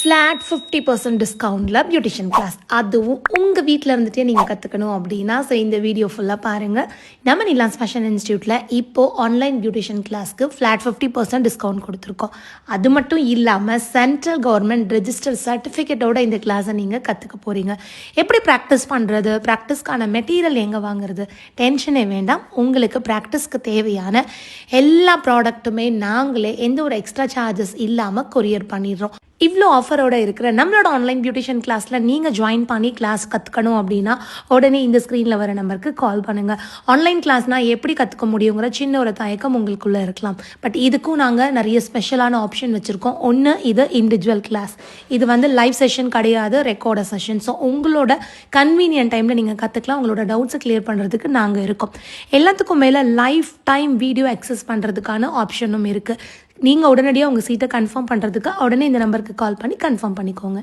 Flat 50% டிஸ்கவுண்ட்டில் beautician class, அதுவும் உங்கள் வீட்டில் இருந்துகிட்டே நீங்கள் கற்றுக்கணும் அப்படின்னா ஸோ இந்த வீடியோ ஃபுல்லாக பாருங்கள். நம்ம நிலாஸ் ஃபேஷன் இன்ஸ்டியூட்டில் இப்போது ஆன்லைன் பியூட்டிஷியன் கிளாஸ்க்கு ஃப்ளாட் 50% டிஸ்கவுண்ட் கொடுத்துருக்கோம். அது மட்டும் இல்லாமல் சென்ட்ரல் கவர்மெண்ட் ரெஜிஸ்டர் சர்டிஃபிகேட்டோட இந்த கிளாஸை நீங்கள் கற்றுக்க போகிறீங்க. எப்படி ப்ராக்டிஸ் பண்ணுறது, ப்ராக்டிஸ்க்கான மெட்டீரியல் எங்கே வாங்குறது, டென்ஷனே வேண்டாம். உங்களுக்கு ப்ராக்டிஸ்க்கு தேவையான எல்லா ப்ராடக்ட்டுமே நாங்களே எந்த ஒரு எக்ஸ்ட்ரா சார்ஜஸ் இல்லாமல் கொரியர் பண்ணிடுறோம். இவ்வளோ ஆஃபரோடு இருக்கிற நம்மளோட ஆன்லைன் பியூட்டிஷியன் கிளாஸில் நீங்கள் ஜாயின் பண்ணி கிளாஸ் கற்றுக்கணும் அப்படின்னா உடனே இந்த ஸ்க்ரீனில் வர நம்பருக்கு கால் பண்ணுங்கள். ஆன்லைன் கிளாஸ்னால் எப்படி கற்றுக்க முடியுங்கிற சின்ன ஒரு தயக்கம் உங்களுக்குள்ளே இருக்கலாம். பட் இதுக்கும் நாங்கள் நிறைய ஸ்பெஷலான ஆப்ஷன் வச்சுருக்கோம். ஒன்று, இது இண்டிவிஜுவல் கிளாஸ். இது லைவ் செஷன் கிடையாது, ரெக்கார்டர் செஷன். ஸோ உங்களோட கன்வீனியன்ட் டைமில் நீங்கள் கற்றுக்கலாம். உங்களோட டவுட்ஸை கிளியர் பண்ணுறதுக்கு நாங்கள் இருக்கோம். எல்லாத்துக்கும் மேலே லைஃப் டைம் வீடியோ அக்சஸ் பண்ணுறதுக்கான ஆப்ஷனும் இருக்குது. நீங்கள் உடனடியாக உங்கள் சீட்டை கன்ஃபார்ம் பண்ணுறதுக்கு உடனே இந்த நம்பருக்கு கால் பண்ணி கன்ஃபார்ம் பண்ணிக்கோங்க.